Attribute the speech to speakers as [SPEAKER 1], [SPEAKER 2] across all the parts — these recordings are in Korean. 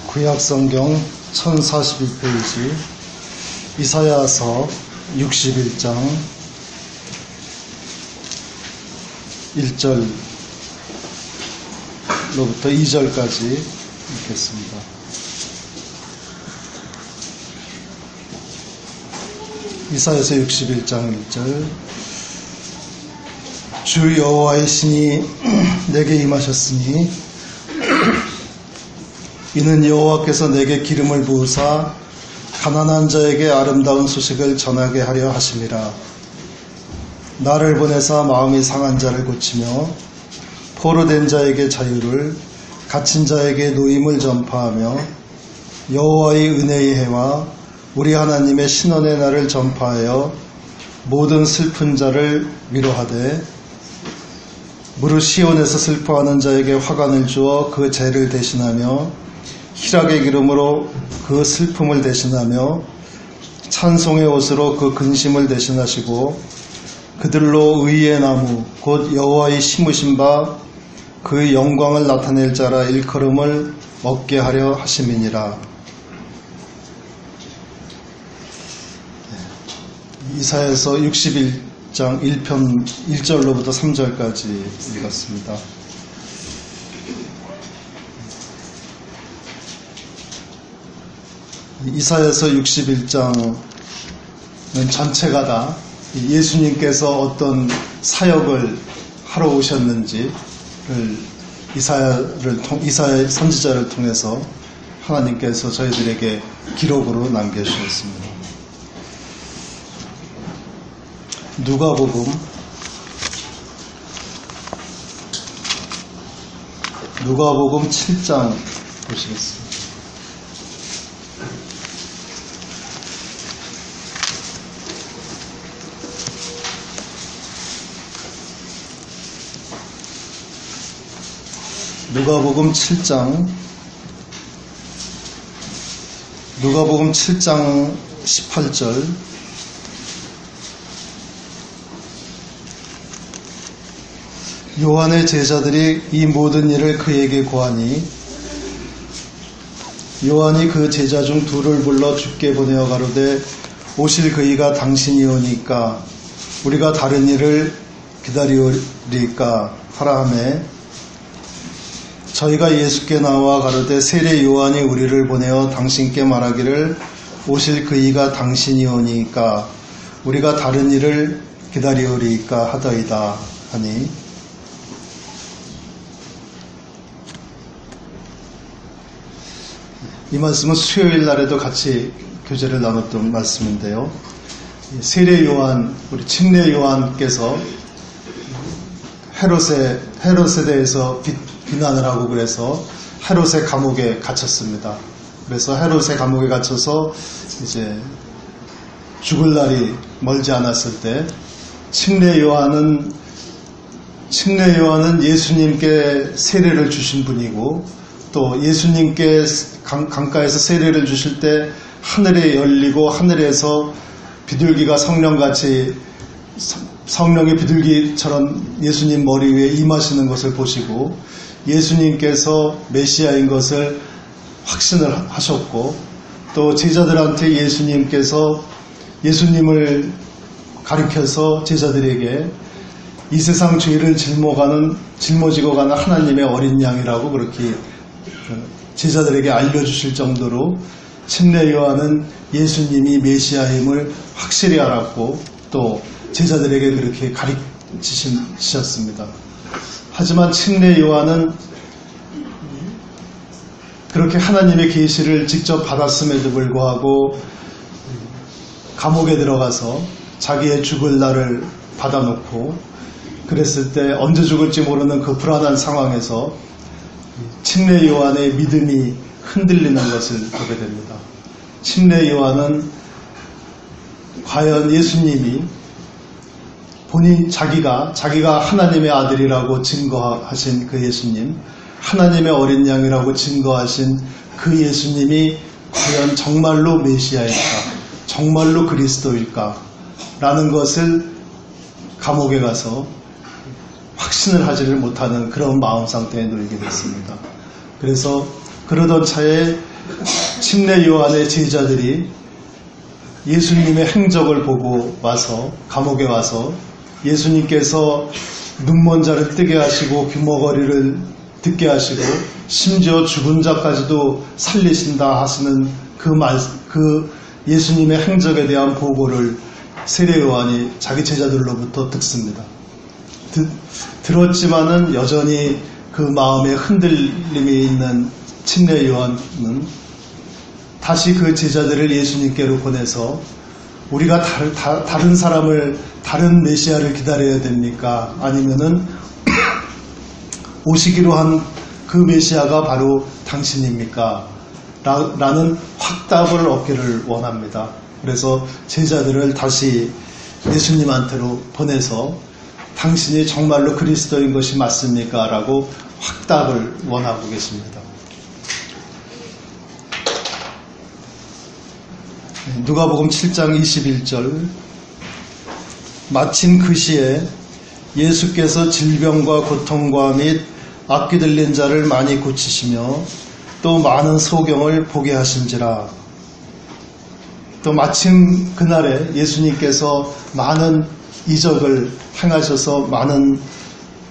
[SPEAKER 1] 구약성경 1041페이지 이사야서 61장 1절로부터 2절까지 읽겠습니다. 이사야서 61장 1절 주 여호와의 신이 내게 임하셨으니 이는 여호와께서 내게 기름을 부으사 가난한 자에게 아름다운 소식을 전하게 하려 하심이라. 나를 보내사 마음이 상한 자를 고치며 포로된 자에게 자유를, 갇힌 자에게 노임을 전파하며 여호와의 은혜의 해와 우리 하나님의 신원의 날을 전파하여 모든 슬픈 자를 위로하되 무릇 시온에서 슬퍼하는 자에게 화관을 주어 그 죄를 대신하며 희락의 기름으로 그 슬픔을 대신하며 찬송의 옷으로 그 근심을 대신하시고 그들로 의의 나무 곧 여호와의 심으신 바 그 영광을 나타낼 자라 일컬음을 얻게 하려 하심이니라. 이사야서 61장 1편 1절로부터 3절까지 읽었습니다. 이사야서 61장은 전체가 다 예수님께서 어떤 사역을 하러 오셨는지를 이사야 선지자를 통해서 하나님께서 저희들에게 기록으로 남겨주셨습니다. 누가복음 7장 보시겠습니다. 누가복음 7장 18절 요한의 제자들이 이 모든 일을 그에게 고하니 요한이 그 제자 중 둘을 불러 주께 보내어 가로되 오실 그이가 당신이오니까 우리가 다른 일을 기다리오리까 하라 하매 저희가 예수께 나와 가로되 세례 요한이 우리를 보내어 당신께 말하기를 오실 그이가 당신이오니까 우리가 다른 일을 기다리오리까 하더이다 하니 이 말씀은 수요일 날에도 같이 교제를 나눴던 말씀인데요. 세례 요한, 우리 침례 요한께서 헤롯에 대해서 비난을 하고 그래서 헤롯의 감옥에 갇혔습니다. 그래서 헤롯의 감옥에 갇혀서 이제 죽을 날이 멀지 않았을 때 침례 요한은 예수님께 세례를 주신 분이고 또 예수님께 강가에서 세례를 주실 때 하늘이 열리고 하늘에서 비둘기가 성령같이 성령의 비둘기처럼 예수님 머리 위에 임하시는 것을 보시고 예수님께서 메시아인 것을 확신을 하셨고 또 제자들한테 예수님께서 예수님을 가리켜서 제자들에게 이 세상 죄를 짊어지고 가는 하나님의 어린 양이라고 그렇게 제자들에게 알려주실 정도로 침례 요한은 예수님이 메시아임을 확실히 알았고 또 제자들에게 그렇게 가르치셨습니다. 하지만 침례 요한은 그렇게 하나님의 계시를 직접 받았음에도 불구하고 감옥에 들어가서 자기의 죽을 날을 받아놓고 그랬을 때 언제 죽을지 모르는 그 불안한 상황에서 침례 요한의 믿음이 흔들리는 것을 보게 됩니다. 침례 요한은 과연 예수님이 자기가 하나님의 아들이라고 증거하신 그 예수님, 하나님의 어린 양이라고 증거하신 그 예수님이 과연 정말로 메시아일까, 정말로 그리스도일까 라는 것을 감옥에 가서 확신을 하지를 못하는 그런 마음 상태에 놓이게 됐습니다. 그래서 그러던 차에 침례 요한의 제자들이 예수님의 행적을 보고 와서 감옥에 와서 예수님께서 눈먼 자를 뜨게 하시고 귀머거리를 듣게 하시고 심지어 죽은 자까지도 살리신다 하시는 그 예수님의 행적에 대한 보고를 세례 요한이 자기 제자들로부터 듣습니다. 들었지만은 여전히 그 마음에 흔들림이 있는 침례 요한은 다시 그 제자들을 예수님께로 보내서 우리가 다른 사람을, 다른 메시아를 기다려야 됩니까? 아니면은 오시기로 한 그 메시아가 바로 당신입니까? 라는 확답을 얻기를 원합니다. 그래서 제자들을 다시 예수님한테로 보내서 당신이 정말로 그리스도인 것이 맞습니까? 라고 확답을 원하고 계십니다. 누가복음 7장 21절 마침 그 시에 예수께서 질병과 고통과 및 악귀 들린 자를 많이 고치시며 또 많은 소경을 보게 하신지라. 또 마침 그날에 예수님께서 많은 이적을 행하셔서 많은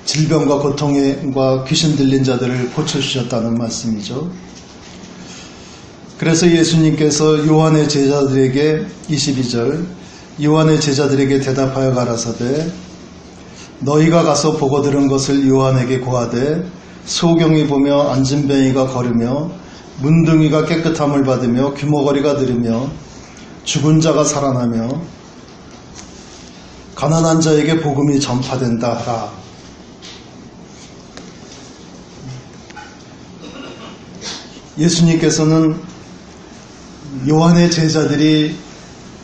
[SPEAKER 1] 질병과 고통과 귀신 들린 자들을 고쳐주셨다는 말씀이죠. 그래서 예수님께서 요한의 제자들에게 22절 요한의 제자들에게 대답하여 가라사대 너희가 가서 보고 들은 것을 요한에게 고하되 소경이 보며 안진뱅이가 걸으며 문둥이가 깨끗함을 받으며 귀머거리가 들으며 죽은 자가 살아나며 가난한 자에게 복음이 전파된다 하라. 예수님께서는 요한의 제자들이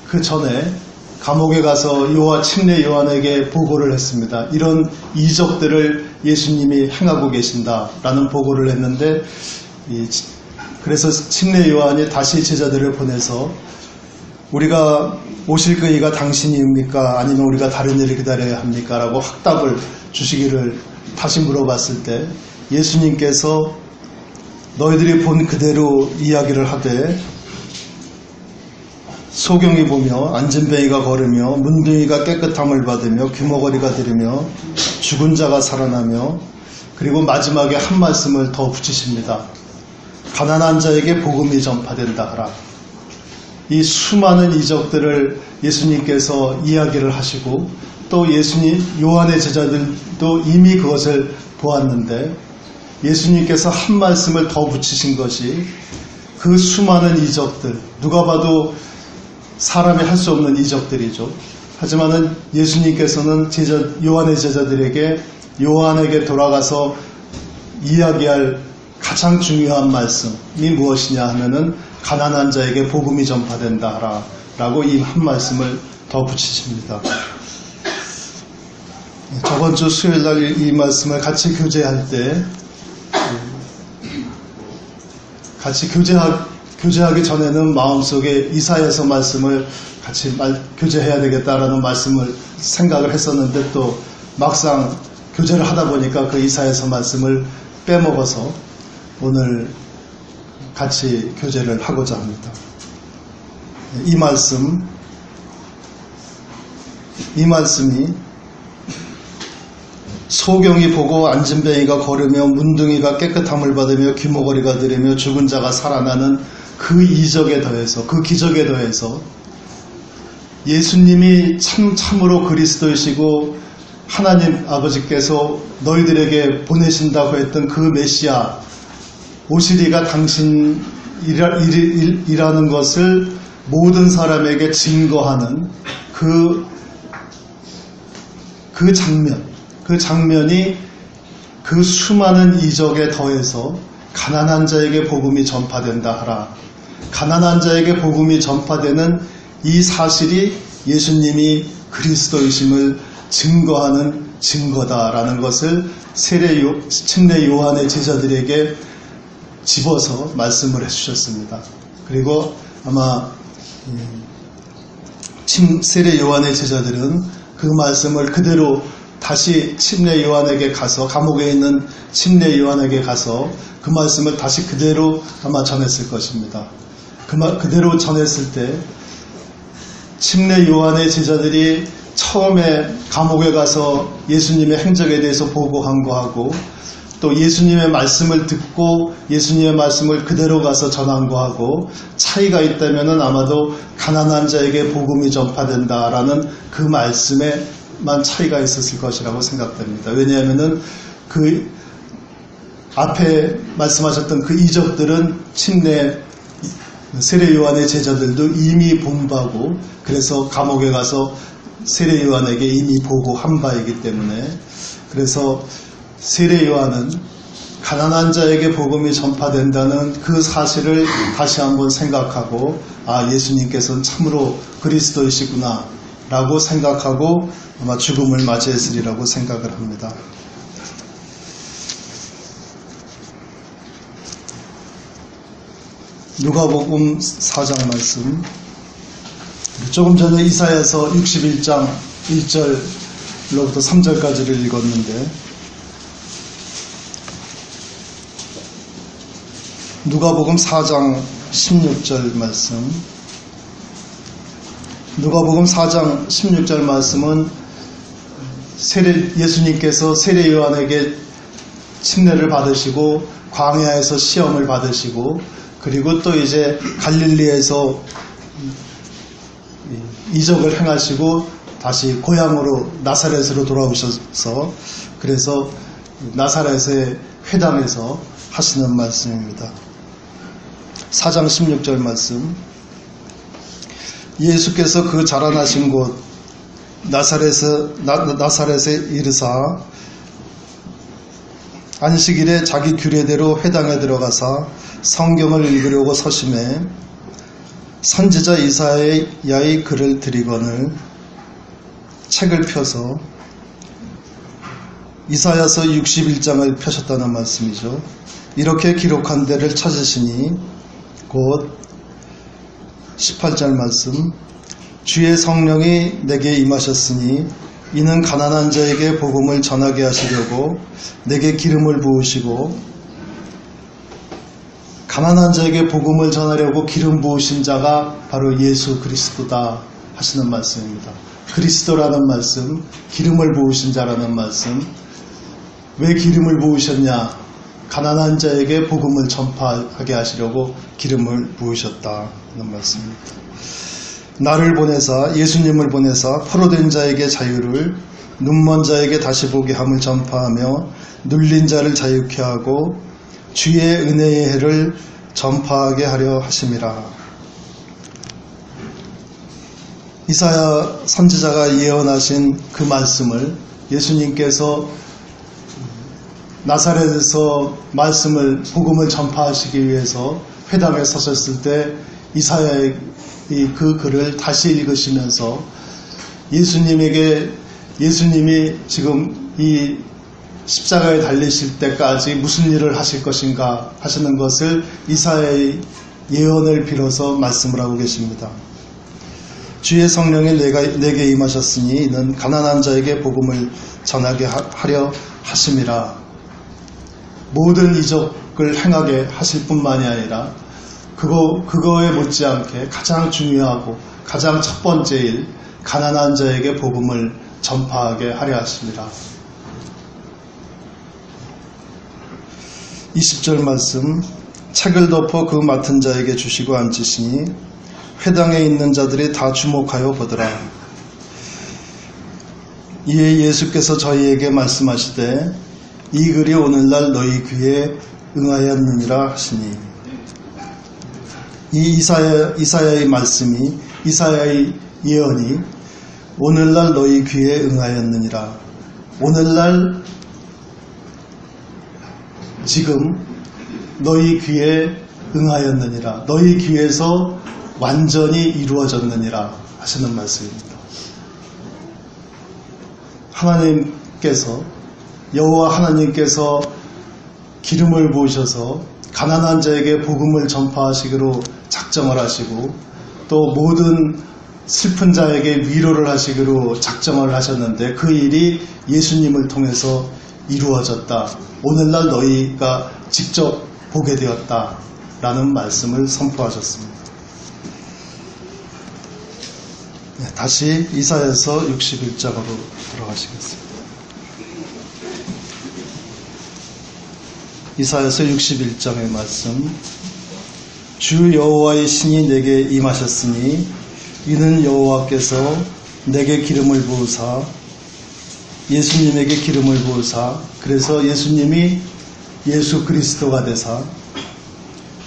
[SPEAKER 1] 그 전에 감옥에 가서 침례 요한에게 보고를 했습니다. 이런 이적들을 예수님이 행하고 계신다라는 보고를 했는데 그래서 침례 요한이 다시 제자들을 보내서 우리가 오실 그이가 당신입니까? 아니면 우리가 다른 일을 기다려야 합니까? 라고 확답을 주시기를 다시 물어봤을 때 예수님께서 너희들이 본 그대로 이야기를 하되 소경이 보며 안진뱅이가 걸으며 문둥이가 깨끗함을 받으며 귀머거리가 들으며 죽은 자가 살아나며 그리고 마지막에 한 말씀을 더 붙이십니다. 가난한 자에게 복음이 전파된다 하라. 이 수많은 이적들을 예수님께서 이야기를 하시고 또 요한의 제자들도 이미 그것을 보았는데 예수님께서 한 말씀을 더 붙이신 것이 그 수많은 이적들, 누가 봐도 사람이 할 수 없는 이적들이죠. 하지만은 예수님께서는 요한의 제자들에게 요한에게 돌아가서 이야기할 가장 중요한 말씀이 무엇이냐 하면은 가난한 자에게 복음이 전파된다 하라 라고 이 한 말씀을 더 붙이십니다. 저번 주 수요일 날 이 말씀을 같이 교제할 때 같이 교제하기 전에는 마음속에 이사야서 말씀을 같이 교제해야 되겠다라는 말씀을 생각을 했었는데 또 막상 교제를 하다 보니까 그 이사야서 말씀을 빼먹어서 오늘 같이 교제를 하고자 합니다. 이 말씀이 소경이 보고 안진뱅이가 걸으며 문둥이가 깨끗함을 받으며 귀머거리가 들으며 죽은 자가 살아나는 그 이적에 더해서 그 기적에 더해서 예수님이 참으로 그리스도이시고 하나님 아버지께서 너희들에게 보내신다고 했던 그 메시아 오시리가 당신이라는 것을 모든 사람에게 증거하는 그 장면이 그 수많은 이적에 더해서 가난한 자에게 복음이 전파된다 하라. 가난한 자에게 복음이 전파되는 이 사실이 예수님이 그리스도이심을 증거하는 증거다라는 것을 침례 요한의 제자들에게 집어서 말씀을 해주셨습니다. 그리고 아마 세례 요한의 제자들은 그 말씀을 그대로 다시 침례 요한에게 가서, 감옥에 있는 침례 요한에게 가서 그 말씀을 다시 그대로 아마 전했을 것입니다. 그대로 전했을 때 침례 요한의 제자들이 처음에 감옥에 가서 예수님의 행적에 대해서 보고한 거하고 또 예수님의 말씀을 듣고 예수님의 말씀을 그대로 가서 전한 거하고 차이가 있다면 아마도 가난한 자에게 복음이 전파된다라는 그 말씀에만 차이가 있었을 것이라고 생각됩니다. 왜냐하면 그 앞에 말씀하셨던 그 이적들은 침례 세례 요한의 제자들도 이미 본 바고, 그래서 감옥에 가서 세례 요한에게 이미 보고한 바이기 때문에, 그래서 세례 요한은 가난한 자에게 복음이 전파된다는 그 사실을 다시 한번 생각하고, 아, 예수님께서는 참으로 그리스도이시구나 라고 생각하고 아마 죽음을 맞이했으리라고 생각을 합니다. 누가복음 4장 말씀, 조금 전에 이사야서 61장 1절로부터 3절까지를 읽었는데, 누가복음 4장 16절 말씀, 누가복음 4장 16절 말씀은 예수님께서 세례 요한에게 침례를 받으시고 광야에서 시험을 받으시고, 그리고 또 이제 갈릴리에서 이적을 행하시고 다시 고향으로 나사렛으로 돌아오셔서, 그래서 나사렛의 회당에서 하시는 말씀입니다. 4장 16절 말씀, 예수께서 그 자라나신 곳 나사렛에 이르사 안식일에 자기 규례대로 회당에 들어가사 성경을 읽으려고 서심해 선지자 이사야의 글을 들이거늘 책을 펴서 이사야서 61장을 펴셨다는 말씀이죠. 이렇게 기록한 데를 찾으시니 곧 18절 말씀, 주의 성령이 내게 임하셨으니 이는 가난한 자에게 복음을 전하게 하시려고 내게 기름을 부으시고, 가난한 자에게 복음을 전하려고 기름 부으신 자가 바로 예수 그리스도다 하시는 말씀입니다. 그리스도라는 말씀, 기름을 부으신 자라는 말씀, 왜 기름을 부으셨냐? 가난한 자에게 복음을 전파하게 하시려고 기름을 부으셨다는 말씀입니다. 나를 보내사, 예수님을 보내사 포로된 자에게 자유를, 눈먼 자에게 다시 보게 함을 전파하며 눌린 자를 자유케 하고 주의 은혜의 해를 전파하게 하려 하심이라. 이사야 선지자가 예언하신 그 말씀을 예수님께서 나사렛에서 복음을 전파하시기 위해서 회당에 서셨을 때 이사야의 그 글을 다시 읽으시면서 예수님이 지금 이 십자가에 달리실 때까지 무슨 일을 하실 것인가 하시는 것을 이사야의 예언을 빌어서 말씀을 하고 계십니다. 주의 성령이 내게 임하셨으니 이는 가난한 자에게 복음을 전하게 하려 하심이라. 모든 이적을 행하게 하실 뿐만이 아니라 그거에 못지않게 가장 중요하고 가장 첫 번째 일, 가난한 자에게 복음을 전파하게 하려 하십니다. 20절 말씀, 책을 덮어 그 맡은 자에게 주시고 앉으시니 회당에 있는 자들이 다 주목하여 보더라. 이에 예수께서 저희에게 말씀하시되 이 글이 오늘날 너희 귀에 응하였느니라 하시니, 이 이사야의 말씀이, 이사야의 예언이 오늘날 너희 귀에 응하였느니라. 오늘날 지금 너희 귀에 응하였느니라. 너희 귀에서 완전히 이루어졌느니라 하시는 말씀입니다. 여호와 하나님께서 기름을 부으셔서 가난한 자에게 복음을 전파하시기로 작정을 하시고, 또 모든 슬픈 자에게 위로를 하시기로 작정을 하셨는데 그 일이 예수님을 통해서 이루어졌다. 오늘날 너희가 직접 보게 되었다. 라는 말씀을 선포하셨습니다. 네, 다시 이사야서 61장으로 들어가시겠습니다. 이사야서 61장의 말씀. 주 여호와의 신이 내게 임하셨으니 이는 여호와께서 내게 기름을 부으사, 예수님에게 기름을 부으사, 그래서 예수님이 예수 그리스도가 되사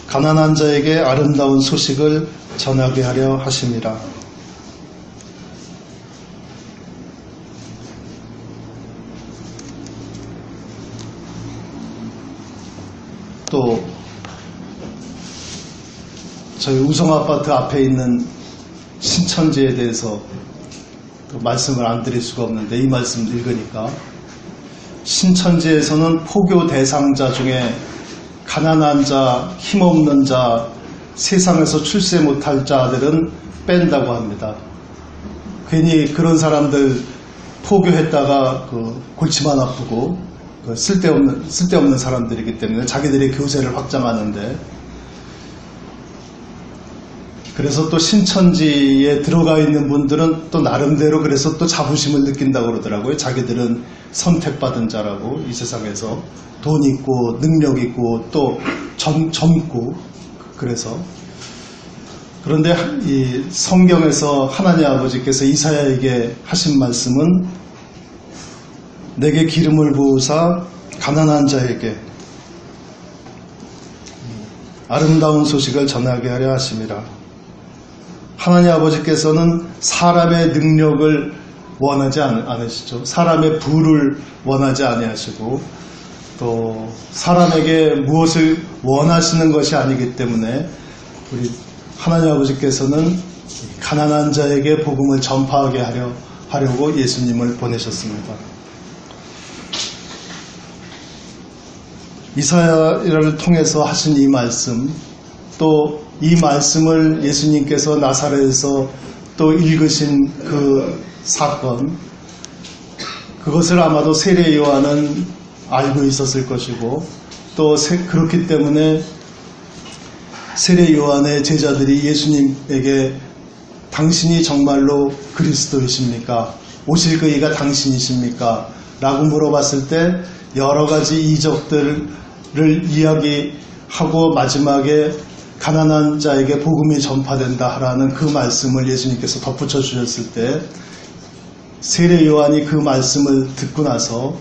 [SPEAKER 1] 가난한 자에게 아름다운 소식을 전하게 하려 하심이라. 또 저희 우성아파트 앞에 있는 신천지에 대해서 또 말씀을 안 드릴 수가 없는데 이 말씀 읽으니까 신천지에서는 포교 대상자 중에 가난한 자, 힘없는 자, 세상에서 출세 못할 자들은 뺀다고 합니다. 괜히 그런 사람들 포교했다가 골치만 아프고 쓸데없는 사람들이기 때문에 자기들의 교세를 확장하는데, 그래서 또 신천지에 들어가 있는 분들은 또 나름대로 그래서 또 자부심을 느낀다고 그러더라고요. 자기들은 선택받은 자라고, 이 세상에서 돈 있고 능력 있고 또 젊고. 그래서 그런데 이 성경에서 하나님 아버지께서 이사야에게 하신 말씀은 내게 기름을 부으사 가난한 자에게 아름다운 소식을 전하게 하려 하심이라. 하나님 아버지께서는 사람의 능력을 원하지 않으시죠. 사람의 부를 원하지 아니하시고 또 사람에게 무엇을 원하시는 것이 아니기 때문에 우리 하나님 아버지께서는 가난한 자에게 복음을 전파하게 하려고 예수님을 보내셨습니다. 이사야를 통해서 하신 이 말씀, 또 이 말씀을 예수님께서 나사렛에서 또 읽으신 그 사건, 그것을 아마도 세례 요한은 알고 있었을 것이고, 또 그렇기 때문에 세례 요한의 제자들이 예수님에게 당신이 정말로 그리스도이십니까? 오실 그이가 당신이십니까? 라고 물어봤을 때 여러 가지 이적들을 이야기하고 마지막에 가난한 자에게 복음이 전파된다 하라는 그 말씀을 예수님께서 덧붙여 주셨을 때 세례 요한이 그 말씀을 듣고 나서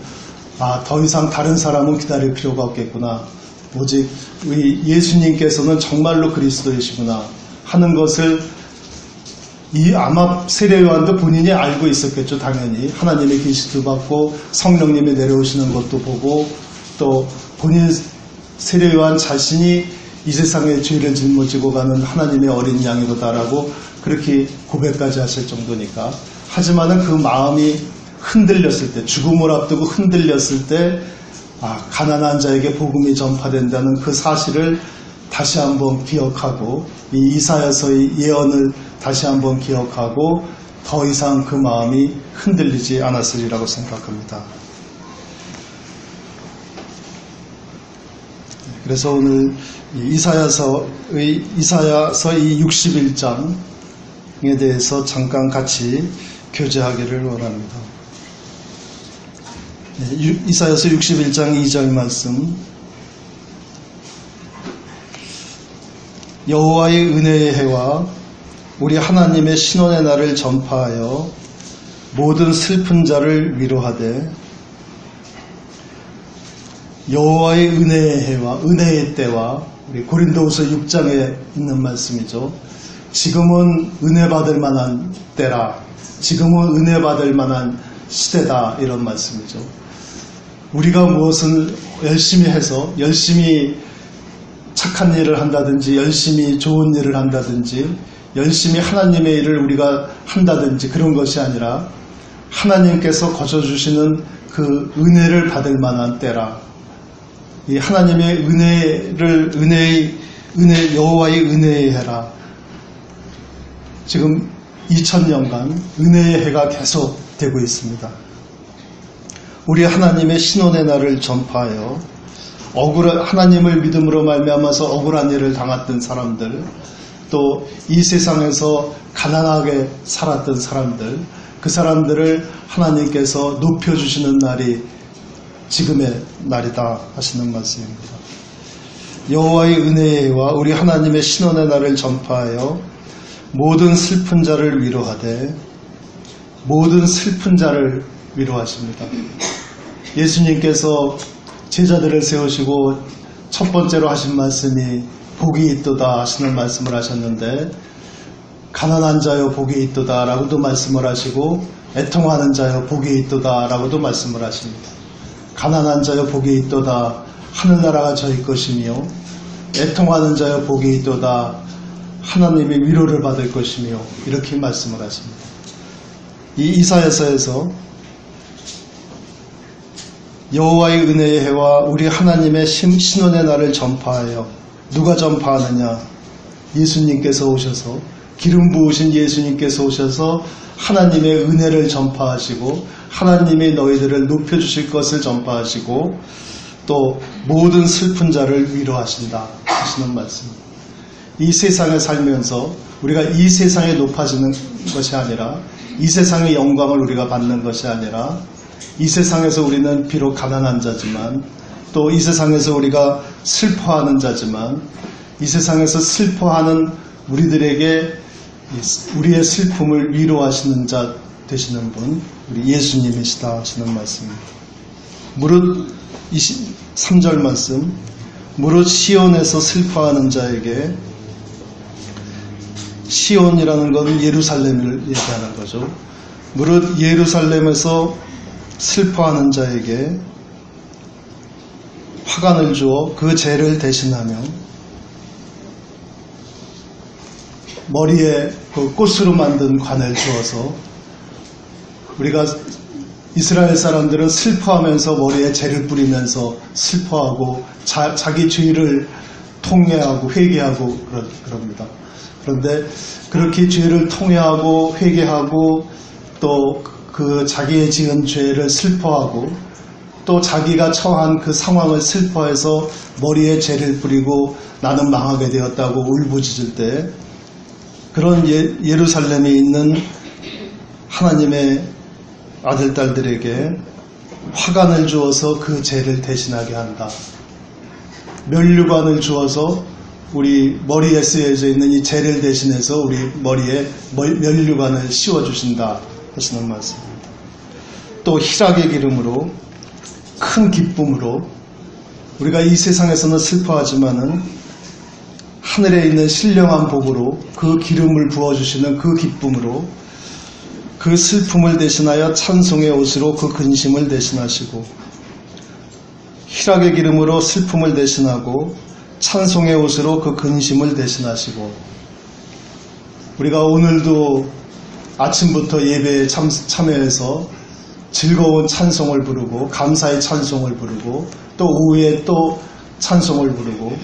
[SPEAKER 1] 더 이상 다른 사람은 기다릴 필요가 없겠구나. 오직 우리 예수님께서는 정말로 그리스도이시구나 하는 것을 아마 세례 요한도 본인이 알고 있었겠죠. 당연히 하나님의 계시도 받고 성령님이 내려오시는 것도 보고 또 본인 세례 요한 자신이 이 세상의 죄를 짊어지고 가는 하나님의 어린 양이로다라고 그렇게 고백까지 하실 정도니까. 하지만은 그 마음이 흔들렸을 때, 죽음을 앞두고 흔들렸을 때 가난한 자에게 복음이 전파된다는 그 사실을 다시 한번 기억하고 이 이사야서의 예언을 다시 한번 기억하고 더 이상 그 마음이 흔들리지 않았으리라고 생각합니다. 그래서 오늘 이사야서 이 61장에 대해서 잠깐 같이 교제하기를 원합니다. 이사야서 61장 2절 말씀. 여호와의 은혜의 해와 우리 하나님의 신원의 날을 전파하여 모든 슬픈 자를 위로하되. 여호와의 은혜의 해와 은혜의 때와 우리 고린도후서 6장에 있는 말씀이죠. 지금은 은혜 받을 만한 때라. 지금은 은혜 받을 만한 시대다. 이런 말씀이죠. 우리가 무엇을 열심히 해서 열심히 착한 일을 한다든지 열심히 좋은 일을 한다든지 열심히 하나님의 일을 우리가 한다든지 그런 것이 아니라 하나님께서 거저주시는 그 은혜를 받을 만한 때라. 이 하나님의 여호와의 은혜의 해라. 지금 2000년간 은혜의 해가 계속 되고 있습니다. 우리 하나님의 신원의 날을 전파하여 하나님을 믿음으로 말미암아서 억울한 일을 당했던 사람들, 또 이 세상에서 가난하게 살았던 사람들, 그 사람들을 하나님께서 높여주시는 날이 지금의 날이다 하시는 말씀입니다. 여호와의 은혜의 해와 우리 하나님의 신원의 날을 전파하여 모든 슬픈 자를 위로하되, 모든 슬픈 자를 위로하십니다. 예수님께서 제자들을 세우시고 첫 번째로 하신 말씀이 복이 있도다 하시는 말씀을 하셨는데, 가난한 자여 복이 있도다 라고도 말씀을 하시고, 애통하는 자여 복이 있도다 라고도 말씀을 하십니다. 가난한 자여 복이 있도다, 하늘나라가 저희 것이며, 애통하는 자여 복이 있도다, 하나님의 위로를 받을 것이며, 이렇게 말씀을 하십니다. 이 이사야서에서 여호와의 은혜의 해와 우리 하나님의 신원의 날을 전파하여, 누가 전파하느냐? 예수님께서 오셔서, 기름 부으신 예수님께서 오셔서 하나님의 은혜를 전파하시고 하나님이 너희들을 높여주실 것을 전파하시고 또 모든 슬픈 자를 위로하신다 하시는 말씀입니다. 이 세상에 살면서 우리가 이 세상에 높아지는 것이 아니라, 이 세상의 영광을 우리가 받는 것이 아니라, 이 세상에서 우리는 비록 가난한 자지만, 또 이 세상에서 우리가 슬퍼하는 자지만, 이 세상에서 슬퍼하는 우리들에게 우리의 슬픔을 위로하시는 자 되시는 분, 우리 예수님이시다 하시는 말씀입니다. 무릇 23절 말씀, 무릇 시온에서 슬퍼하는 자에게, 시온이라는 건 예루살렘을 얘기하는 거죠. 무릇 예루살렘에서 슬퍼하는 자에게 화관을 주어 그 죄를 대신하며, 머리에 그 꽃으로 만든 관을 주어서, 우리가 이스라엘 사람들은 슬퍼하면서 머리에 재를 뿌리면서 슬퍼하고 자기 죄를 통회하고 회개하고 그럽니다. 그런데 그렇게 죄를 통회하고 회개하고 또 그 자기의 지은 죄를 슬퍼하고 또 자기가 처한 그 상황을 슬퍼해서 머리에 재를 뿌리고 나는 망하게 되었다고 울부짖을 때, 그런 예루살렘에 있는 하나님의 아들, 딸들에게 화관을 주어서 그 죄를 대신하게 한다. 면류관을 주어서 우리 머리에 쓰여져 있는 이 죄를 대신해서 우리 머리에 면류관을 씌워주신다 하시는 말씀입니다. 또 희락의 기름으로, 큰 기쁨으로, 우리가 이 세상에서는 슬퍼하지만은 하늘에 있는 신령한 복으로 그 기름을 부어주시는 그 기쁨으로 그 슬픔을 대신하여 찬송의 옷으로 그 근심을 대신하시고, 희락의 기름으로 슬픔을 대신하고 찬송의 옷으로 그 근심을 대신하시고, 우리가 오늘도 아침부터 예배에 참여해서 즐거운 찬송을 부르고 감사의 찬송을 부르고 또 오후에 또 찬송을 부르고,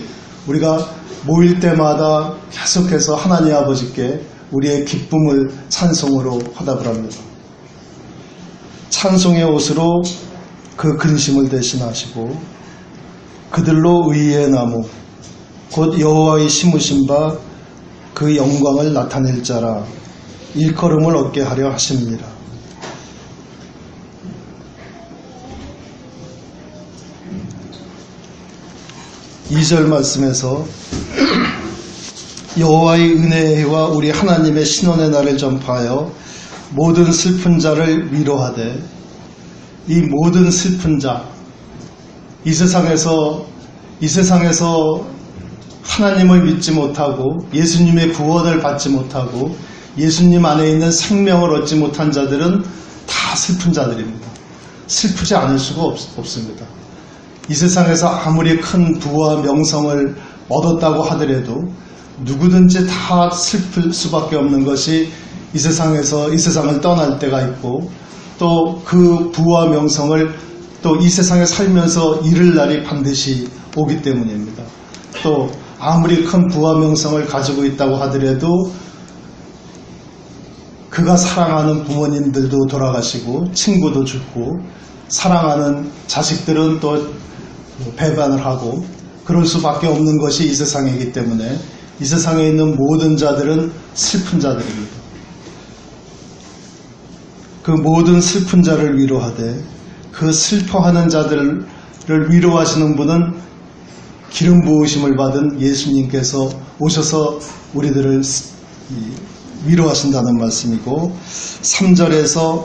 [SPEAKER 1] 우리가 모일 때마다 계속해서 하나님 아버지께 우리의 기쁨을 찬송으로 화답을 합니다. 찬송의 옷으로 그 근심을 대신하시고 그들로 의의 나무 곧 여호와의 심으신 바 그 영광을 나타낼 자라 일컬음을 얻게 하려 하십니다. 이 절 말씀에서 여호와의 은혜의 해와 우리 하나님의 신원의 날을 전파하여 모든 슬픈 자를 위로하되, 이 모든 슬픈 자, 이 세상에서 하나님을 믿지 못하고 예수님의 구원을 받지 못하고 예수님 안에 있는 생명을 얻지 못한 자들은 다 슬픈 자들입니다. 슬프지 않을 수가 없습니다. 이 세상에서 아무리 큰 부와 명성을 얻었다고 하더라도 누구든지 다 슬플 수밖에 없는 것이 이 세상을 떠날 때가 있고, 또 그 부와 명성을 또 이 세상에 살면서 잃을 날이 반드시 오기 때문입니다. 또 아무리 큰 부와 명성을 가지고 있다고 하더라도 그가 사랑하는 부모님들도 돌아가시고 친구도 죽고 사랑하는 자식들은 또 배반을 하고 그럴 수밖에 없는 것이 이 세상이기 때문에 이 세상에 있는 모든 자들은 슬픈 자들입니다. 그 모든 슬픈 자를 위로하되 그 슬퍼하는 자들을 위로하시는 분은 기름 부으심을 받은 예수님께서 오셔서 우리들을 위로하신다는 말씀이고 3절에서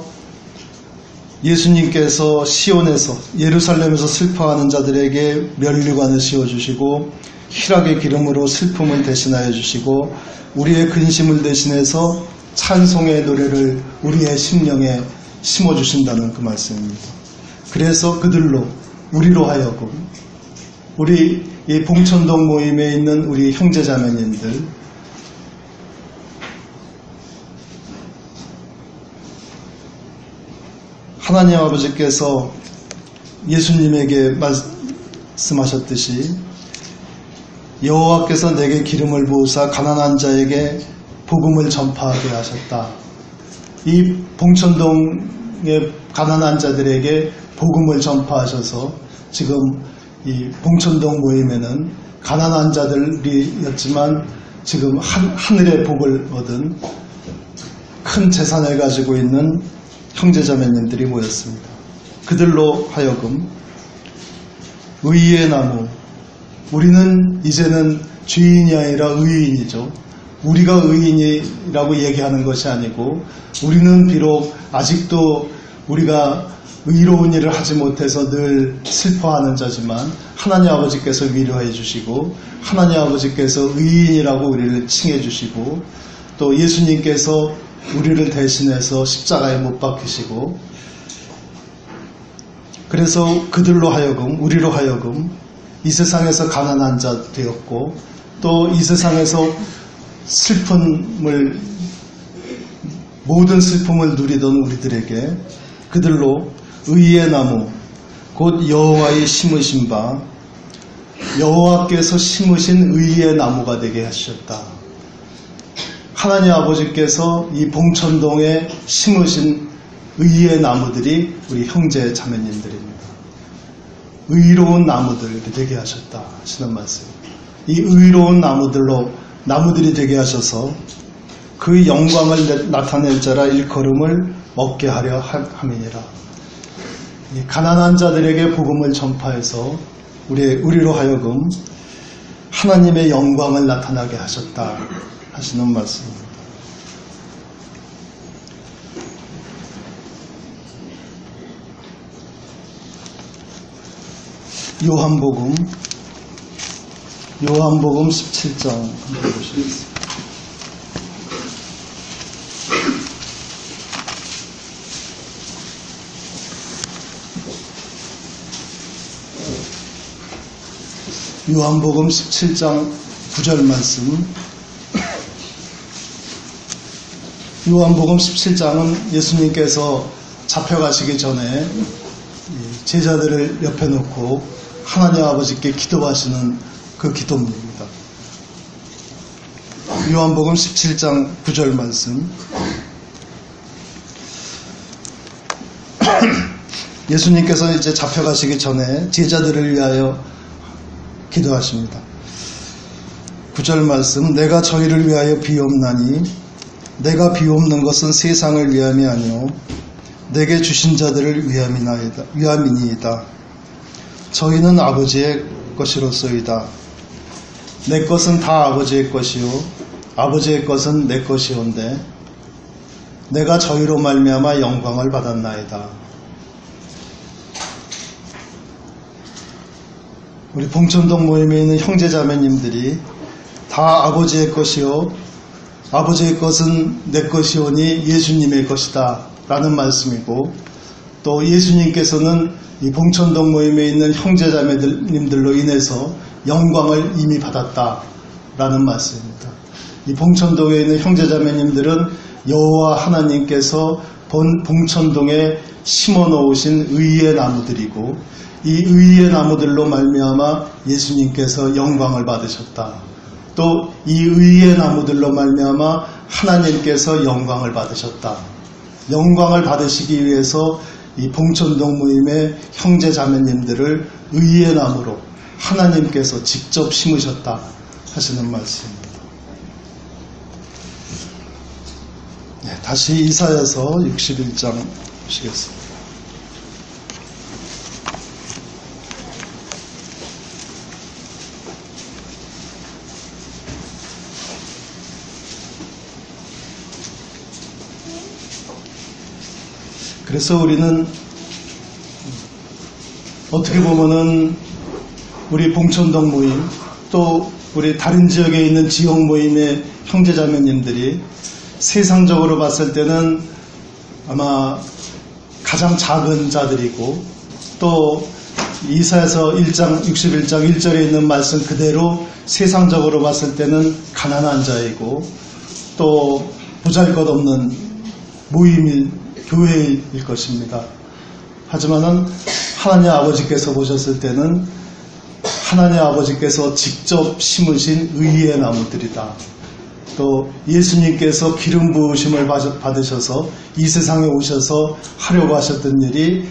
[SPEAKER 1] 예수님께서 시온에서 예루살렘에서 슬퍼하는 자들에게 면류관을 씌워주시고 희락의 기름으로 슬픔을 대신하여 주시고 우리의 근심을 대신해서 찬송의 노래를 우리의 심령에 심어주신다는 그 말씀입니다. 그래서 그들로 우리로 하여금 우리 이 봉천동 모임에 있는 우리 형제자매님들 하나님 아버지께서 예수님에게 말씀하셨듯이 여호와께서 내게 기름을 부으사 가난한 자에게 복음을 전파하게 하셨다. 이 봉천동의 가난한 자들에게 복음을 전파하셔서 지금 이 봉천동 모임에는 가난한 자들이었지만 지금 하늘의 복을 얻은 큰 재산을 가지고 있는 형제자매님들이 모였습니다. 그들로 하여금 의의 나무, 우리는 이제는 죄인이 아니라 의인이죠. 우리가 의인이라고 얘기하는 것이 아니고 우리는 비록 아직도 우리가 의로운 일을 하지 못해서 늘 슬퍼하는 자지만 하나님 아버지께서 위로해 주시고 하나님 아버지께서 의인이라고 우리를 칭해 주시고 또 예수님께서 우리를 대신해서 십자가에 못 박히시고 그래서 그들로 하여금 우리로 하여금 이 세상에서 가난한 자 되었고 또 이 세상에서 모든 슬픔을 누리던 우리들에게 그들로 의의 나무 곧 여호와의 심으신 바 여호와께서 심으신 의의 나무가 되게 하셨다. 하나님 아버지께서 이 봉천동에 심으신 의의 나무들이 우리 형제 자매님들입니다. 의로운 나무들 되게 하셨다 하시는 말씀. 이 의로운 나무들이 되게 하셔서 그 영광을 나타낼 자라 일컬음을 얻게 하려 함이니라. 이 가난한 자들에게 복음을 전파해서 우리로 하여금 하나님의 영광을 나타나게 하셨다 하시는 말씀입니다. 요한복음 17장 한번 보시겠습니다. 요한복음 17장 9절 말씀. 요한복음 17장은 예수님께서 잡혀가시기 전에 제자들을 옆에 놓고 하나님 아버지께 기도하시는 그 기도입니다. 요한복음 17장 9절 말씀. 예수님께서 이제 잡혀가시기 전에 제자들을 위하여 기도하십니다. 9절 말씀. 내가 저희를 위하여 비옵나니 내가 비옵는 것은 세상을 위함이 아니요 내게 주신 자들을 위함이니이다. 저희는 아버지의 것이로소이다. 내 것은 다 아버지의 것이요 아버지의 것은 내 것이온데 내가 저희로 말미암아 영광을 받았나이다. 우리 봉천동 모임에 있는 형제자매님들이 다 아버지의 것이요 아버지의 것은 내 것이오니 예수님의 것이다 라는 말씀이고 또 예수님께서는 이 봉천동 모임에 있는 형제자매님들로 인해서 영광을 이미 받았다 라는 말씀입니다. 이 봉천동에 있는 형제자매님들은 여호와 하나님께서 봉천동에 심어 놓으신 의의 나무들이고 이 의의 나무들로 말미암아 예수님께서 영광을 받으셨다. 또 이 의의 나무들로 말미암아 하나님께서 영광을 받으셨다. 영광을 받으시기 위해서 이 봉천동 모임의 형제 자매님들을 의의 나무로 하나님께서 직접 심으셨다 하시는 말씀입니다. 네, 다시 이사야서 61장 보시겠습니다. 그래서 우리는 어떻게 보면은 우리 봉천동 모임 또 우리 다른 지역에 있는 지역 모임의 형제자매님들이 세상적으로 봤을 때는 아마 가장 작은 자들이고 또 이사야서 1장 61장 1절에 있는 말씀 그대로 세상적으로 봤을 때는 가난한 자이고 또 보잘것없는 모임일 교회일 것입니다. 하지만은 하나님 아버지께서 보셨을 때는 하나님 아버지께서 직접 심으신 의의 나무들이다. 또 예수님께서 기름 부으심을 받으셔서 이 세상에 오셔서 하려고 하셨던 일이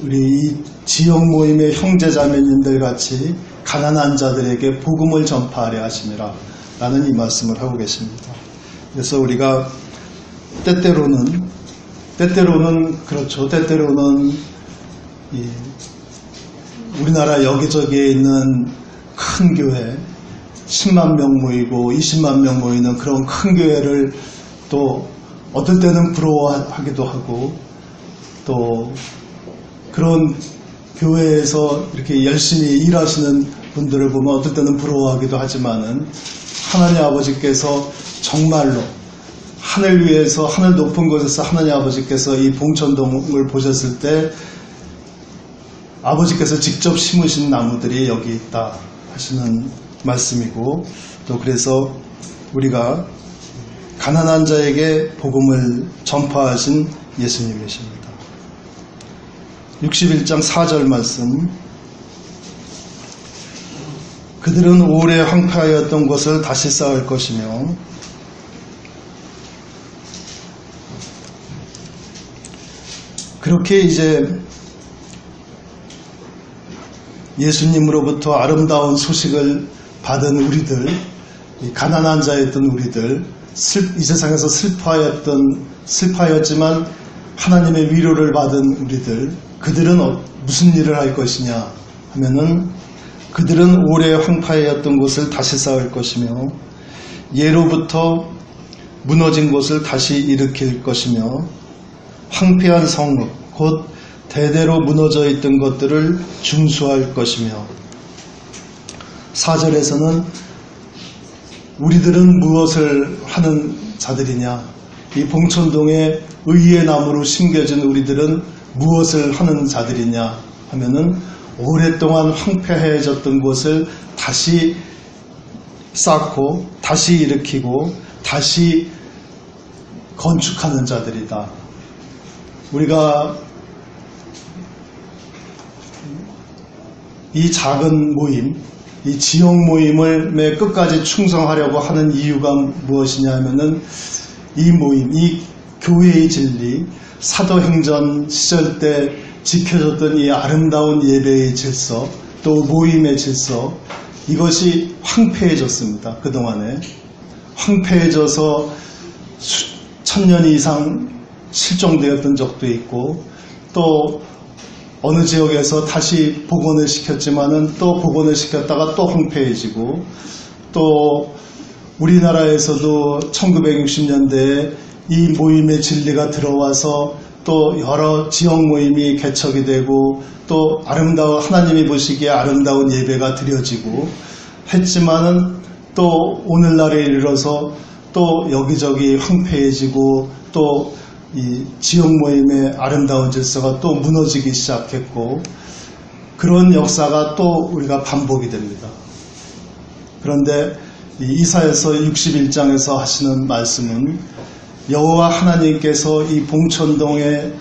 [SPEAKER 1] 우리 이 지역 모임의 형제자매님들 같이 가난한 자들에게 복음을 전파하려 하심이라 라는 이 말씀을 하고 계십니다. 그래서 우리가 때때로는 그렇죠. 때때로는 우리나라 여기저기에 있는 큰 교회 10만 명 모이고 20만 명 모이는 그런 큰 교회를 또 어떨 때는 부러워하기도 하고 또 그런 교회에서 이렇게 열심히 일하시는 분들을 보면 어떨 때는 부러워하기도 하지만은 하나님 아버지께서 정말로 하늘 위에서 하늘 높은 곳에서 하나님 아버지께서 이 봉천동을 보셨을 때 아버지께서 직접 심으신 나무들이 여기 있다 하시는 말씀이고 또 그래서 우리가 가난한 자에게 복음을 전파하신 예수님이십니다. 61장 4절 말씀 그들은 오래 황폐하였던 것을 다시 쌓을 것이며 그렇게 이제 예수님으로부터 아름다운 소식을 받은 우리들, 가난한 자였던 우리들, 이 세상에서 슬퍼하였지만 하나님의 위로를 받은 우리들, 그들은 무슨 일을 할 것이냐 하면은 그들은 오래 황폐하였던 곳을 다시 쌓을 것이며 예로부터 무너진 곳을 다시 일으킬 것이며 황폐한 성읍 곧 대대로 무너져 있던 것들을 중수할 것이며 4절에서는 우리들은 무엇을 하는 자들이냐 이 봉천동에 의의 나무로 심겨진 우리들은 무엇을 하는 자들이냐 하면은 오랫동안 황폐해졌던 곳을 다시 쌓고 다시 일으키고 다시 건축하는 자들이다. 우리가 이 작은 모임, 이 지역 모임을 끝까지 충성하려고 하는 이유가 무엇이냐 하면은 이 모임, 이 교회의 진리, 사도행전 시절 때 지켜졌던 이 아름다운 예배의 질서, 또 모임의 질서, 이것이 황폐해졌습니다. 그동안에. 황폐해져서 천년 이상 실종되었던 적도 있고 또 어느 지역에서 다시 복원을 시켰지만은 또 복원을 시켰다가 또 황폐해지고 또 우리나라에서도 1960년대에 이 모임의 진리가 들어와서 또 여러 지역 모임이 개척이 되고 또 아름다운 하나님이 보시기에 아름다운 예배가 드려지고 했지만은 또 오늘날에 이르러서 또 여기저기 황폐해지고 또 이 지역 모임의 아름다운 질서가 또 무너지기 시작했고 그런 역사가 또 우리가 반복이 됩니다. 그런데 이사야서 61장에서 하시는 말씀은 여호와 하나님께서 이 봉천동에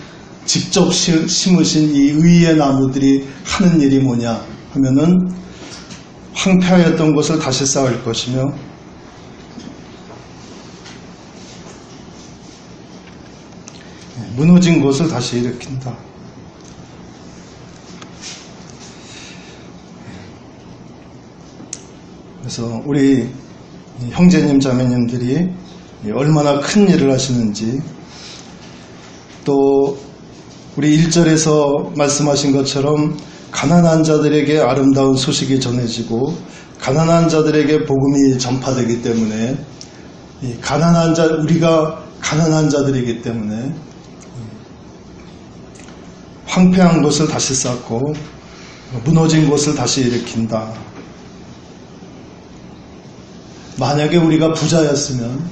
[SPEAKER 1] 직접 심으신 이 의의 나무들이 하는 일이 뭐냐 하면은 황폐하였던 곳을 다시 쌓을 것이며 무너진 것을 다시 일으킨다. 그래서 우리 형제님 자매님들이 얼마나 큰 일을 하시는지, 또 우리 1절에서 말씀하신 것처럼 가난한 자들에게 아름다운 소식이 전해지고 가난한 자들에게 복음이 전파되기 때문에, 우리가 가난한 자들이기 때문에 황폐한 것을 다시 쌓고 무너진 것을 다시 일으킨다. 만약에 우리가 부자였으면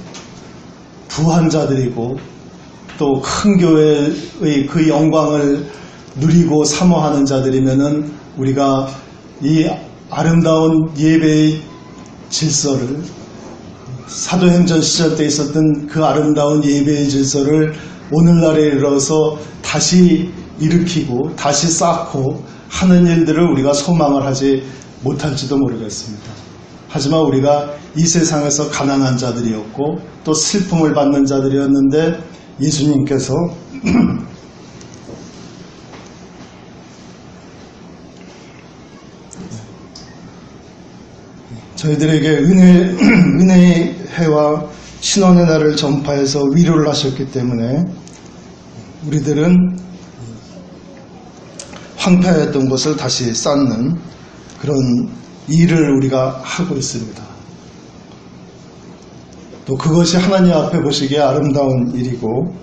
[SPEAKER 1] 부한 자들이고 또 큰 교회의 그 영광을 누리고 사모하는 자들이면은 우리가 이 아름다운 예배의 질서를, 사도행전 시절 때 있었던 그 아름다운 예배의 질서를 오늘날에 이르러서 다시 일으키고 다시 쌓고 하는 일들을 우리가 소망을 하지 못할지도 모르겠습니다. 하지만 우리가 이 세상에서 가난한 자들이었고 또 슬픔을 받는 자들이었는데, 예수님께서 저희들에게 은혜의 해와 신원의 날을 전파해서 위로를 하셨기 때문에 우리들은 황폐했던 것을 다시 쌓는 그런 일을 우리가 하고 있습니다. 또 그것이 하나님 앞에 보시기에 아름다운 일이고,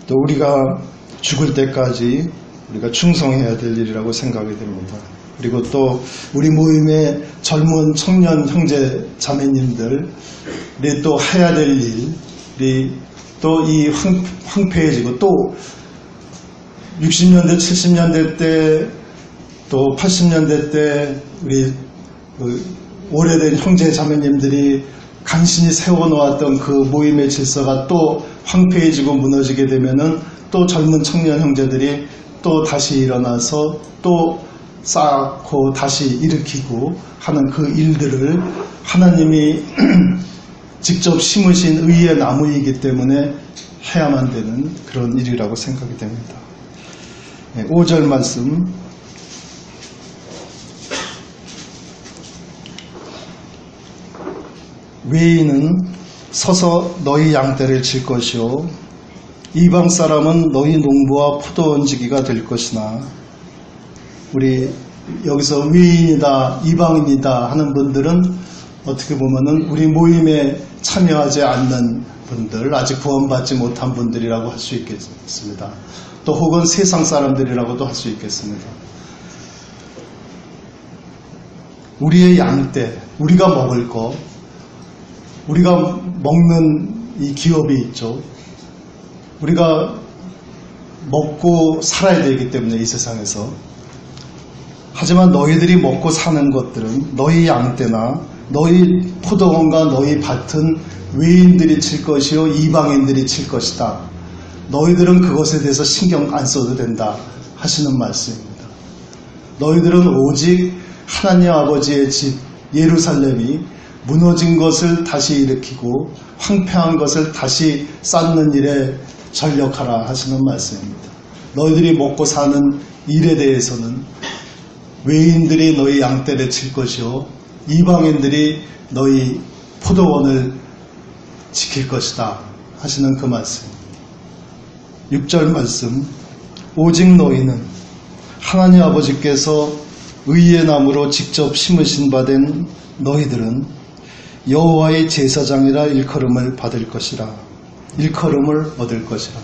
[SPEAKER 1] 또 우리가 죽을 때까지 우리가 충성해야 될 일이라고 생각이 됩니다. 그리고 또 우리 모임의 젊은 청년 형제 자매님들이 또 해야 될 일이 또 이 황폐해지고, 또 60년대 70년대 때 또 80년대 때 우리 오래된 형제 자매님들이 간신히 세워놓았던 그 모임의 질서가 또 황폐해지고 무너지게 되면은 또 젊은 청년 형제들이 또 다시 일어나서 또 쌓고 다시 일으키고 하는 그 일들을 하나님이 직접 심으신 의의 나무이기 때문에 해야만 되는 그런 일이라고 생각이 됩니다. 5절 말씀, 외인은 서서 너희 양떼를 칠 것이요 이방 사람은 너희 농부와 포도원지기가 될 것이나. 우리 여기서 외인이다, 이방인이다 하는 분들은 어떻게 보면은 우리 모임에 참여하지 않는 분들, 아직 구원받지 못한 분들이라고 할 수 있겠습니다. 또 혹은 세상 사람들이라고도 할 수 있겠습니다. 우리의 양떼, 우리가 먹을 거, 우리가 먹는 이 기업이 있죠. 우리가 먹고 살아야 되기 때문에 이 세상에서. 하지만 너희들이 먹고 사는 것들은 너희 양떼나 너희 포도원과 너희 밭은 외인들이 칠 것이요 이방인들이 칠 것이다. 너희들은 그것에 대해서 신경 안 써도 된다 하시는 말씀입니다. 너희들은 오직 하나님 아버지의 집 예루살렘이 무너진 것을 다시 일으키고 황폐한 것을 다시 쌓는 일에 전력하라 하시는 말씀입니다. 너희들이 먹고 사는 일에 대해서는 외인들이 너희 양떼를 칠 것이요 이방인들이 너희 포도원을 지킬 것이다 하시는 그 말씀. 6절 말씀, 오직 너희는 하나님 아버지께서 의의 나무로 직접 심으신 바 된 너희들은 여호와의 제사장이라 일컬음을 받을 것이라. 일컬음을 얻을 것이라.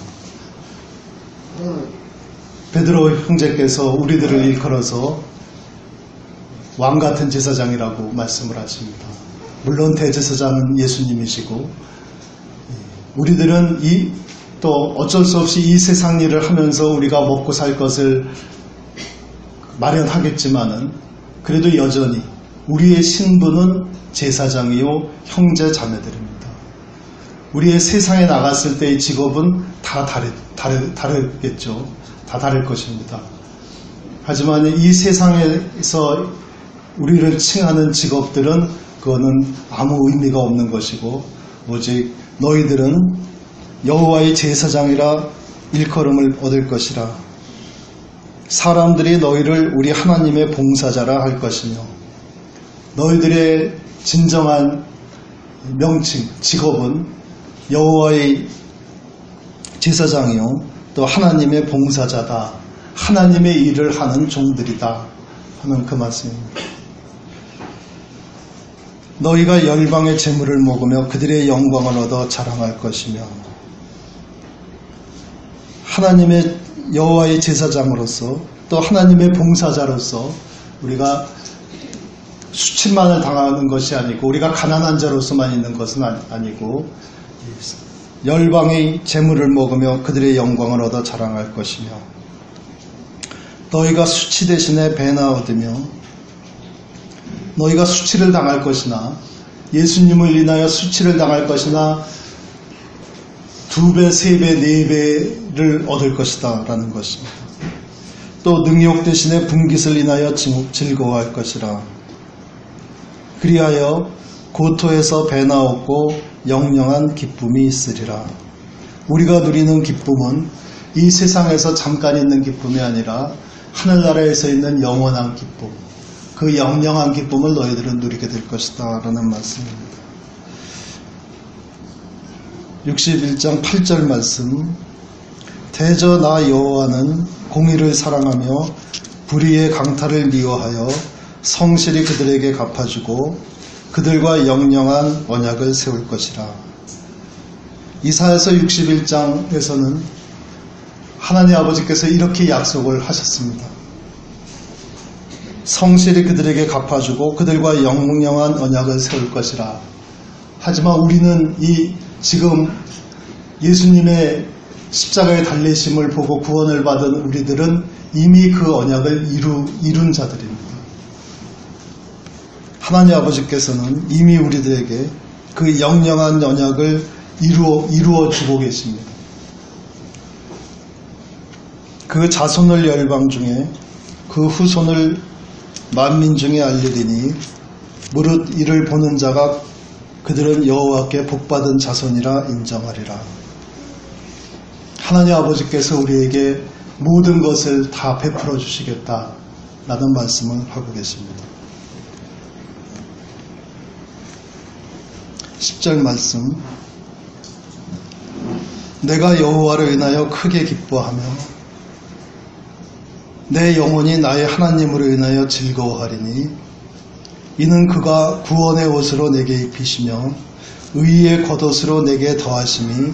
[SPEAKER 1] 베드로 형제께서 우리들을 일컬어서 왕같은 제사장이라고 말씀을 하십니다. 물론 대제사장은 예수님이시고, 우리들은 또 어쩔 수 없이 이 세상 일을 하면서 우리가 먹고 살 것을 마련하겠지만은 그래도 여전히 우리의 신분은 제사장이요 형제 자매들입니다. 우리의 세상에 나갔을 때의 직업은 다 다르겠죠. 다 다를 것입니다. 하지만 이 세상에서 우리를 칭하는 직업들은 그거는 아무 의미가 없는 것이고, 오직 너희들은 여호와의 제사장이라 일컬음을 얻을 것이라. 사람들이 너희를 우리 하나님의 봉사자라 할 것이며 너희들의 진정한 명칭, 직업은 여호와의 제사장이요 또 하나님의 봉사자다. 하나님의 일을 하는 종들이다 하는 그 말씀입니다. 너희가 열방의 재물을 먹으며 그들의 영광을 얻어 자랑할 것이며 하나님의 여호와의 제사장으로서 또 하나님의 봉사자로서 우리가 수치만을 당하는 것이 아니고 우리가 가난한 자로서만 있는 것은 아니고 열방의 재물을 먹으며 그들의 영광을 얻어 자랑할 것이며 너희가 수치 대신에 배나 얻으며 너희가 수치를 당할 것이나 예수님을 인하여 수치를 당할 것이나 2배, 3배, 4배를 얻을 것이다 라는 것입니다. 또 능욕 대신에 분깃을 인하여 즐거워할 것이라. 그리하여 고토에서 배나 얻고 영영한 기쁨이 있으리라. 우리가 누리는 기쁨은 이 세상에서 잠깐 있는 기쁨이 아니라 하늘나라에서 있는 영원한 기쁨, 그 영영한 기쁨을 너희들은 누리게 될 것이다 라는 말씀입니다. 61장 8절 말씀. 대저 나 여호와는 공의를 사랑하며 불의의 강탈을 미워하여 성실히 그들에게 갚아주고 그들과 영영한 언약을 세울 것이라. 이사야서 61장에서는 하나님 아버지께서 이렇게 약속을 하셨습니다. 성실히 그들에게 갚아주고 그들과 영영한 언약을 세울 것이라. 하지만 우리는 지금 예수님의 십자가의 달리심을 보고 구원을 받은 우리들은 이미 그 언약을 이룬 자들입니다. 하나님 아버지께서는 이미 우리들에게 그 영영한 언약을 이루어 주고 계십니다. 그 자손을 열방 중에 그 후손을 만민 중에 알리리니 무릇 이를 보는 자가 그들은 여호와께 복받은 자손이라 인정하리라. 하나님 아버지께서 우리에게 모든 것을 다 베풀어 주시겠다 라는 말씀을 하고 계십니다. 10절 말씀. 내가 여호와를 인하여 크게 기뻐하며 내 영혼이 나의 하나님으로 인하여 즐거워하리니 이는 그가 구원의 옷으로 내게 입히시며 의의 겉옷으로 내게 더하심이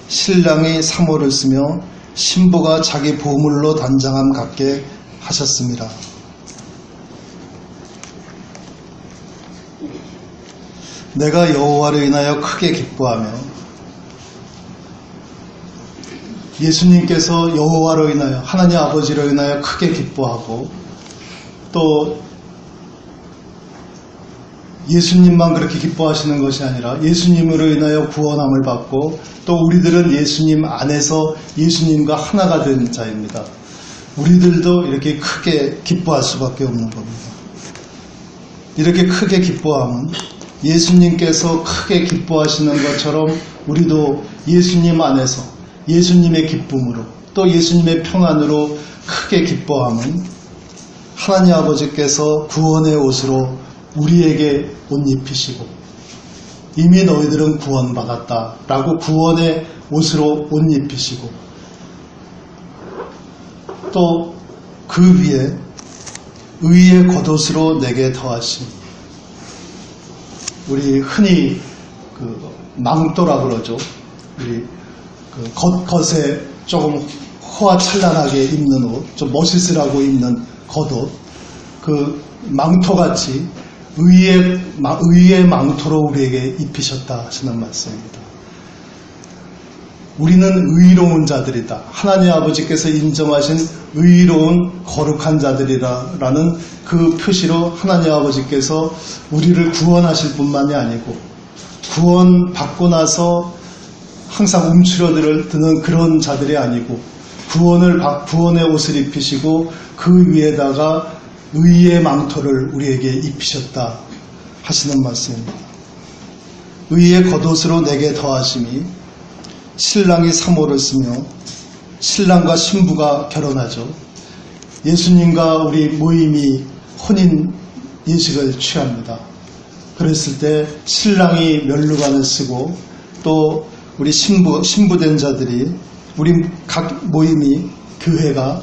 [SPEAKER 1] 신랑이 사모를 쓰며 신부가 자기 보물로 단장함 같게 하셨습니다. 내가 여호와를 인하여 크게 기뻐하며 예수님께서 여호와로 인하여 하나님 아버지로 인하여 크게 기뻐하고 또 예수님만 그렇게 기뻐하시는 것이 아니라 예수님으로 인하여 구원함을 받고 또 우리들은 예수님 안에서 예수님과 하나가 된 자입니다. 우리들도 이렇게 크게 기뻐할 수밖에 없는 겁니다. 이렇게 크게 기뻐함은 예수님께서 크게 기뻐하시는 것처럼 우리도 예수님 안에서 예수님의 기쁨으로 또 예수님의 평안으로 크게 기뻐함은 하나님 아버지께서 구원의 옷으로 우리에게 옷 입히시고 이미 너희들은 구원받았다 라고 구원의 옷으로 옷 입히시고 또 그 위에 의의 겉옷으로 내게 더하심. 우리 흔히 망토라 그러죠. 우리 겉에 조금 호화찬란하게 입는 옷, 좀 멋있으라고 입는 겉옷, 그 망토같이 의의 망토로 우리에게 입히셨다 하시는 말씀입니다. 우리는 의로운 자들이다. 하나님 아버지께서 인정하신 의로운 거룩한 자들이라는 그 표시로 하나님 아버지께서 우리를 구원하실 뿐만이 아니고 구원 받고 나서 항상 움츠러드는 그런 자들이 아니고 구원의 옷을 입히시고 그 위에다가 의의 망토를 우리에게 입히셨다 하시는 말씀입니다. 의의 겉옷으로 내게 더하심이 신랑이 사모를 쓰며 신랑과 신부가 결혼하죠. 예수님과 우리 모임이 혼인 인식을 취합니다. 그랬을 때 신랑이 면류관을 쓰고 또 우리 신부된 자들이 우리 각 모임이 교회가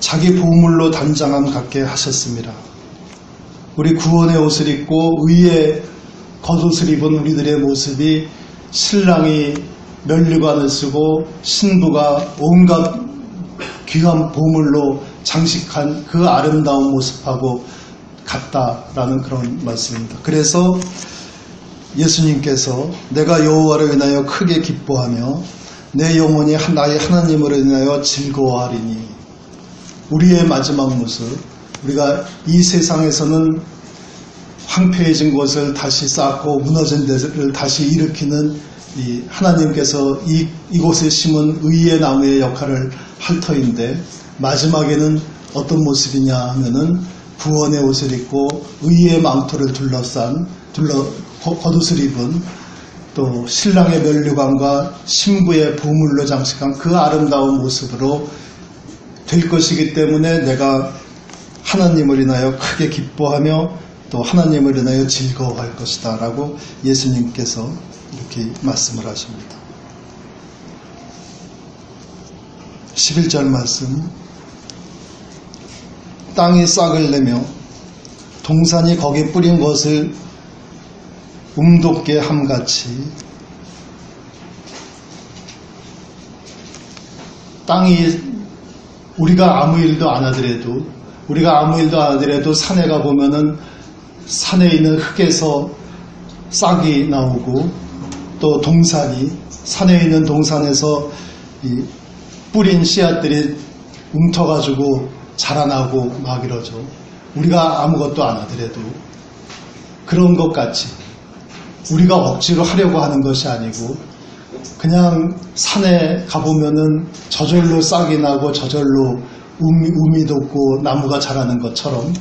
[SPEAKER 1] 자기 보물로 단장함 갖게 하셨습니다. 우리 구원의 옷을 입고 의의 겉옷을 입은 우리들의 모습이 신랑이 면류관을 쓰고 신부가 온갖 귀한 보물로 장식한 그 아름다운 모습하고 같다라는 그런 말씀입니다. 그래서 예수님께서 내가 여호와를 인하여 크게 기뻐하며 내 영혼이 나의 하나님으로 인하여 즐거워하리니, 우리의 마지막 모습, 우리가 이 세상에서는 황폐해진 것을 다시 쌓고 무너진 데를 다시 일으키는 이 하나님께서 이곳에 심은 의의 나무의 역할을 할 터인데, 마지막에는 어떤 모습이냐 하면은 구원의 옷을 입고 의의 망토를 겉옷을 입은 또 신랑의 면류관과 신부의 보물로 장식한 그 아름다운 모습으로 될 것이기 때문에 내가 하나님을 인하여 크게 기뻐하며 또 하나님을 인하여 즐거워할 것이다 라고 예수님께서 이렇게 말씀을 하십니다. 11절 말씀, 땅이 싹을 내며 동산이 거기에 뿌린 것을 움돋게 함같이 땅이 우리가 아무 일도 안 하더라도 산에 가보면은 산에 있는 흙에서 싹이 나오고 또 동산이 산에 있는 동산에서 이 뿌린 씨앗들이 움터가지고 자라나고 막 이러죠. 우리가 아무것도 안 하더라도 그런 것 같이 우리가 억지로 하려고 하는 것이 아니고 그냥 산에 가보면은 저절로 싹이 나고 저절로 우미 돋고 나무가 자라는 것처럼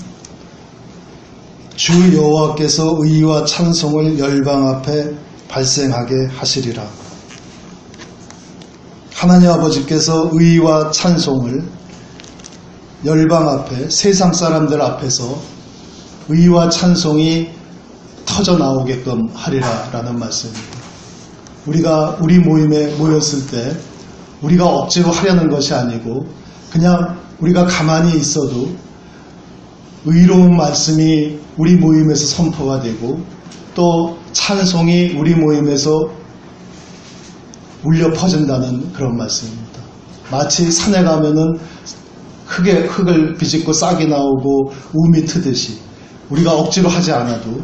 [SPEAKER 1] 주 여호와께서 의와 찬송을 열방 앞에 발생하게 하시리라. 하나님 아버지께서 의와 찬송을 열방 앞에, 세상 사람들 앞에서 의와 찬송이 터져 나오게끔 하리라 라는 말씀입니다. 우리가 우리 모임에 모였을 때 우리가 억지로 하려는 것이 아니고 그냥 우리가 가만히 있어도 의로운 말씀이 우리 모임에서 선포가 되고 또 찬송이 우리 모임에서 울려 퍼진다는 그런 말씀입니다. 마치 산에 가면은 흙을 비집고 싹이 나오고 우미 트듯이 우리가 억지로 하지 않아도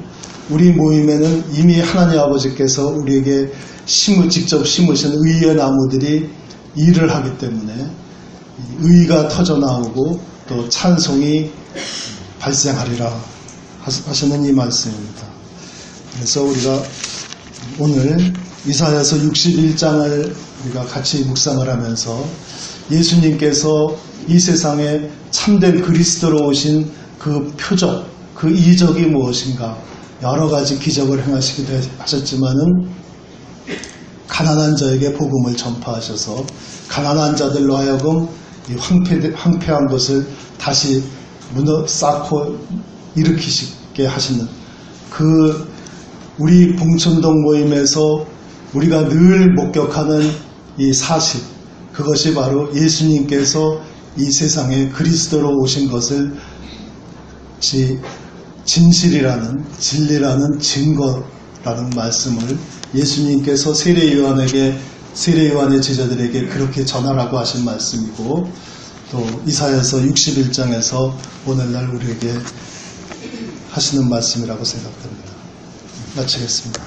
[SPEAKER 1] 우리 모임에는 이미 하나님 아버지께서 우리에게 직접 심으신 의의 나무들이 일을 하기 때문에 의가 터져 나오고 또 찬송이 발생하리라 하시는 이 말씀입니다. 그래서 우리가 오늘 이사야서 61장을 우리가 같이 묵상을 하면서 예수님께서 이 세상에 참된 그리스도로 오신 그 표적, 그 이적이 무엇인가, 여러 가지 기적을 행하시기도 하셨지만은 가난한 자에게 복음을 전파하셔서 가난한 자들로 하여금 이 황폐한 것을 다시 쌓고 일으키시게 하시는 그 우리 봉천동 모임에서 우리가 늘 목격하는 이 사실, 그것이 바로 예수님께서 이 세상에 그리스도로 오신 것을 진실이라는, 진리라는 증거라는 말씀을 예수님께서 세례 요한의 제자들에게 그렇게 전하라고 하신 말씀이고, 또 이사야서 61장에서 오늘날 우리에게 하시는 말씀이라고 생각됩니다. 마치겠습니다.